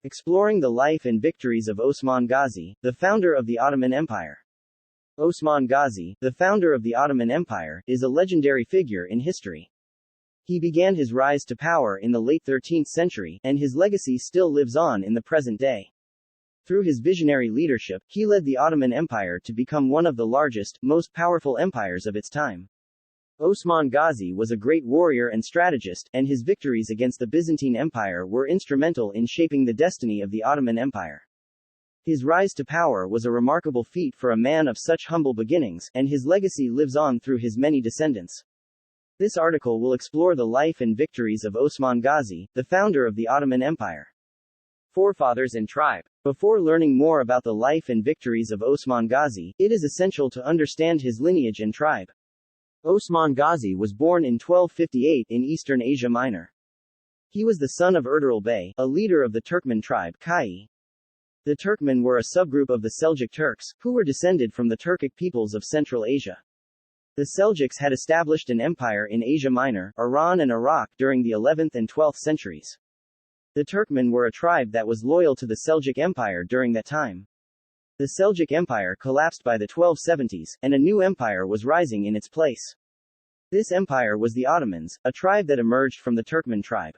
Exploring the life and victories of Osman Ghazi, the founder of the Ottoman Empire. Osman Ghazi, the founder of the Ottoman Empire, is a legendary figure in history. He began his rise to power in the late 13th century, and his legacy still lives on in the present day. Through his visionary leadership, he led the Ottoman Empire to become one of the largest, most powerful empires of its time. Osman Ghazi was a great warrior and strategist, and his victories against the Byzantine Empire were instrumental in shaping the destiny of the Ottoman Empire. His rise to power was a remarkable feat for a man of such humble beginnings, and his legacy lives on through his many descendants. This article will explore the life and victories of Osman Ghazi, the founder of the Ottoman Empire. Forefathers and tribe. Before learning more about the life and victories of Osman Ghazi, it is essential to understand his lineage and tribe. Osman Ghazi was born in 1258 in Eastern Asia Minor. He was the son of Ertuğrul Bey, a leader of the Turkmen tribe, Kayı. The Turkmen were a subgroup of the Seljuk Turks, who were descended from the Turkic peoples of Central Asia. The Seljuks had established an empire in Asia Minor, Iran and Iraq during the 11th and 12th centuries. The Turkmen were a tribe that was loyal to the Seljuk Empire during that time. The Seljuk Empire collapsed by the 1270s, and a new empire was rising in its place. This empire was the Ottomans, a tribe that emerged from the Turkmen tribe.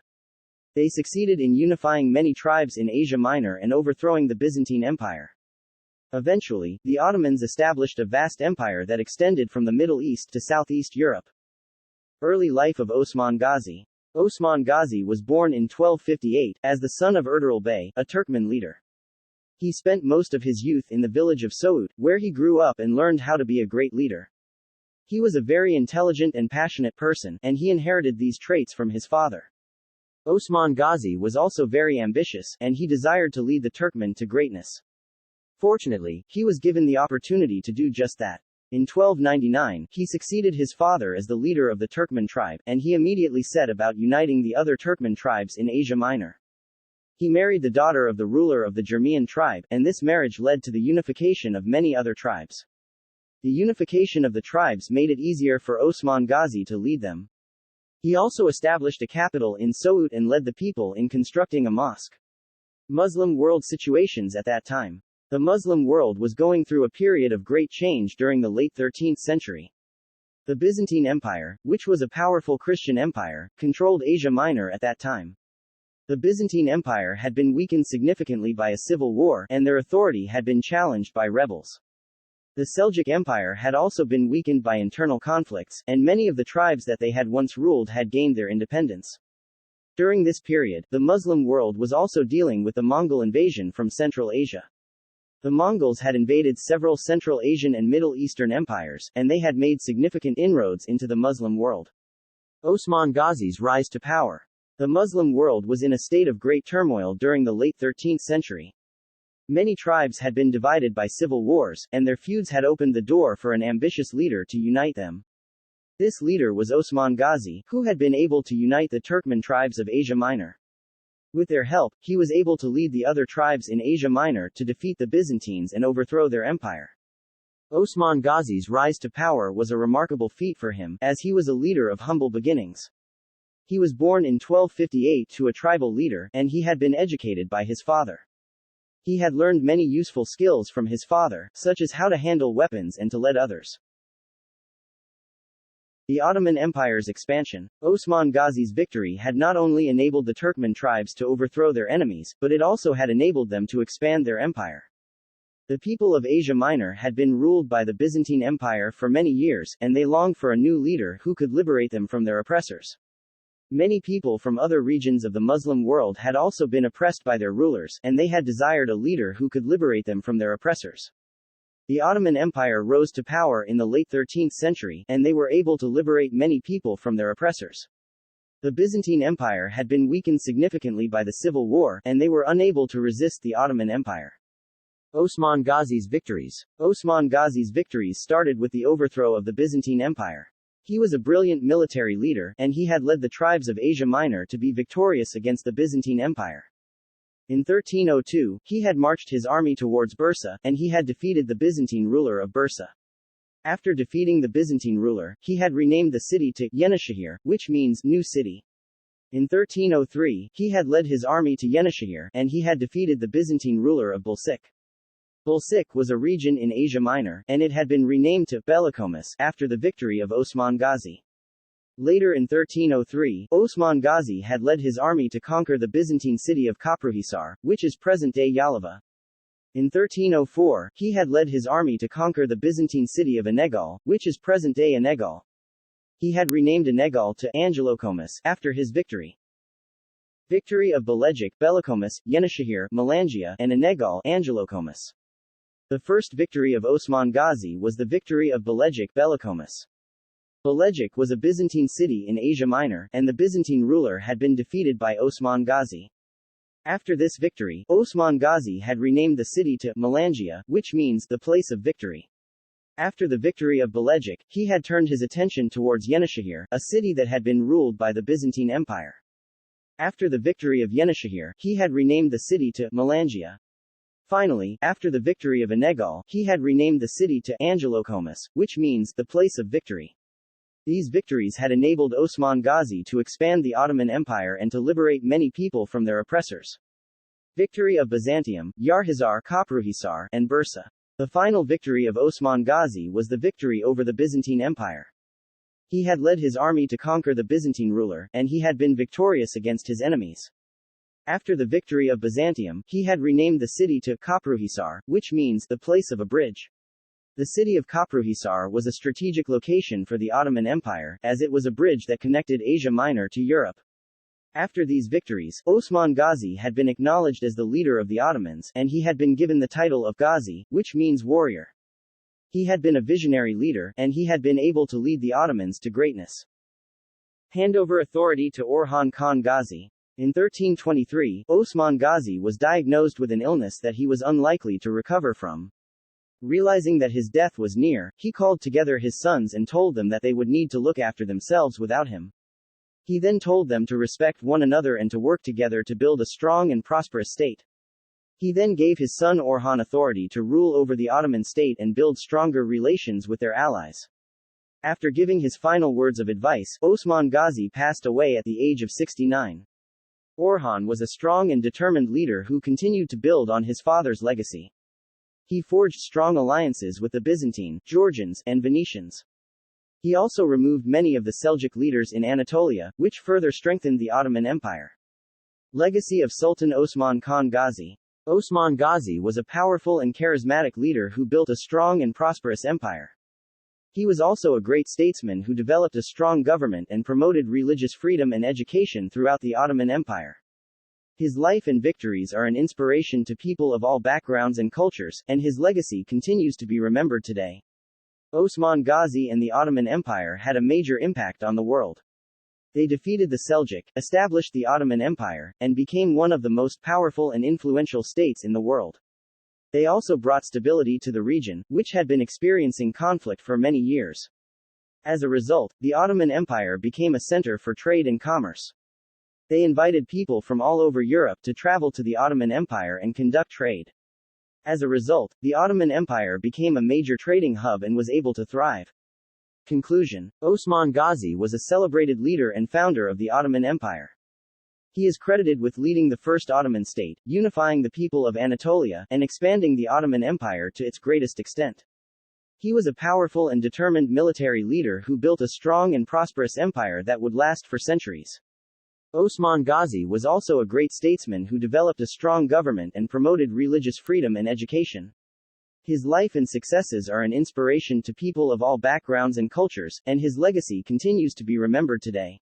They succeeded in unifying many tribes in Asia Minor and overthrowing the Byzantine Empire. Eventually, the Ottomans established a vast empire that extended from the Middle East to Southeast Europe. Early life of Osman Ghazi. Osman Ghazi was born in 1258, as the son of Ertuğrul Bey, a Turkmen leader. He spent most of his youth in the village of Soğut, where he grew up and learned how to be a great leader. He was a very intelligent and passionate person, and he inherited these traits from his father. Osman Ghazi was also very ambitious, and he desired to lead the Turkmen to greatness. Fortunately, he was given the opportunity to do just that. In 1299, he succeeded his father as the leader of the Turkmen tribe, and he immediately set about uniting the other Turkmen tribes in Asia Minor. He married the daughter of the ruler of the Jermean tribe, and this marriage led to the unification of many other tribes. The unification of the tribes made it easier for Osman Ghazi to lead them. He also established a capital in Soğut and led the people in constructing a mosque. Muslim world situations at that time. The Muslim world was going through a period of great change during the late 13th century. The Byzantine Empire, which was a powerful Christian empire, controlled Asia Minor at that time. The Byzantine Empire had been weakened significantly by a civil war, and their authority had been challenged by rebels. The Seljuk Empire had also been weakened by internal conflicts, and many of the tribes that they had once ruled had gained their independence. During this period, the Muslim world was also dealing with the Mongol invasion from Central Asia. The Mongols had invaded several Central Asian and Middle Eastern empires, and they had made significant inroads into the Muslim world. Osman Ghazi's rise to power. The Muslim world was in a state of great turmoil during the late 13th century. Many tribes had been divided by civil wars, and their feuds had opened the door for an ambitious leader to unite them. This leader was Osman Ghazi, who had been able to unite the Turkmen tribes of Asia Minor. With their help, he was able to lead the other tribes in Asia Minor to defeat the Byzantines and overthrow their empire. Osman Ghazi's rise to power was a remarkable feat for him, as he was a leader of humble beginnings. He was born in 1258 to a tribal leader, and he had been educated by his father. He had learned many useful skills from his father, such as how to handle weapons and to lead others. The Ottoman Empire's expansion. Osman Ghazi's victory had not only enabled the Turkmen tribes to overthrow their enemies, but it also had enabled them to expand their empire. The people of Asia Minor had been ruled by the Byzantine Empire for many years, and they longed for a new leader who could liberate them from their oppressors. Many people from other regions of the Muslim world had also been oppressed by their rulers, and they had desired a leader who could liberate them from their oppressors. The Ottoman Empire rose to power in the late 13th century, and they were able to liberate many people from their oppressors. The Byzantine Empire had been weakened significantly by the civil war, and they were unable to resist the Ottoman Empire. Osman Ghazi's victories. Osman Ghazi's victories started with the overthrow of the Byzantine Empire. He was a brilliant military leader, and he had led the tribes of Asia Minor to be victorious against the Byzantine Empire. In 1302, he had marched his army towards Bursa, and he had defeated the Byzantine ruler of Bursa. After defeating the Byzantine ruler, he had renamed the city to Yenişehir, which means new city. In 1303, he had led his army to Yenishehir, and he had defeated the Byzantine ruler of Bulsik. Bulsik was a region in Asia Minor, and it had been renamed to Belikomis after the victory of Osman Ghazi. Later in 1303, Osman Ghazi had led his army to conquer the Byzantine city of Kapruhisar, which is present-day Yalova. In 1304, he had led his army to conquer the Byzantine city of Anegal, which is present-day Anegal. He had renamed Anegal to Angelokomis after his victory. Victory of Belejik, Belikomis, Yenishehir, Melangia, and Anegal, Angelokomis. The first victory of Osman Ghazi was the victory of Belejik, Belikomis. Belejik was a Byzantine city in Asia Minor, and the Byzantine ruler had been defeated by Osman Ghazi. After this victory, Osman Ghazi had renamed the city to Melangia, which means the place of victory. After the victory of Belejik, he had turned his attention towards Yenishehir, a city that had been ruled by the Byzantine Empire. After the victory of Yenishehir, he had renamed the city to Melangia. Finally, after the victory of Anegal, he had renamed the city to Angelokomis, which means the place of victory. These victories had enabled Osman Ghazi to expand the Ottoman Empire and to liberate many people from their oppressors. Victory of Byzantium, Yarhizar, Kapruhisar, and Bursa. The final victory of Osman Ghazi was the victory over the Byzantine Empire. He had led his army to conquer the Byzantine ruler, and he had been victorious against his enemies. After the victory of Byzantium, he had renamed the city to Kapruhisar, which means the place of a bridge. The city of Kapruhisar was a strategic location for the Ottoman Empire, as it was a bridge that connected Asia Minor to Europe. After these victories, Osman Ghazi had been acknowledged as the leader of the Ottomans, and he had been given the title of Ghazi, which means warrior. He had been a visionary leader, and he had been able to lead the Ottomans to greatness. Handover authority to Orhan Khan Ghazi. In 1323, Osman Ghazi was diagnosed with an illness that he was unlikely to recover from. Realizing that his death was near, he called together his sons and told them that they would need to look after themselves without him. He then told them to respect one another and to work together to build a strong and prosperous state. He then gave his son Orhan authority to rule over the Ottoman state and build stronger relations with their allies. After giving his final words of advice, Osman Ghazi passed away at the age of 69. Orhan was a strong and determined leader who continued to build on his father's legacy. He forged strong alliances with the Byzantine, Georgians, and Venetians. He also removed many of the Seljuk leaders in Anatolia, which further strengthened the Ottoman Empire. Legacy of Sultan Osman Khan Ghazi. Osman Ghazi was a powerful and charismatic leader who built a strong and prosperous empire. He was also a great statesman who developed a strong government and promoted religious freedom and education throughout the Ottoman Empire. His life and victories are an inspiration to people of all backgrounds and cultures, and his legacy continues to be remembered today. Osman Ghazi and the Ottoman Empire had a major impact on the world. They defeated the Seljuk, established the Ottoman Empire, and became one of the most powerful and influential states in the world. They also brought stability to the region, which had been experiencing conflict for many years. As a result, the Ottoman Empire became a center for trade and commerce. They invited people from all over Europe to travel to the Ottoman Empire and conduct trade. As a result, the Ottoman Empire became a major trading hub and was able to thrive. Conclusion. Osman Ghazi was a celebrated leader and founder of the Ottoman Empire. He is credited with leading the first Ottoman state, unifying the people of Anatolia, and expanding the Ottoman Empire to its greatest extent. He was a powerful and determined military leader who built a strong and prosperous empire that would last for centuries. Osman Ghazi was also a great statesman who developed a strong government and promoted religious freedom and education. His life and successes are an inspiration to people of all backgrounds and cultures, and his legacy continues to be remembered today.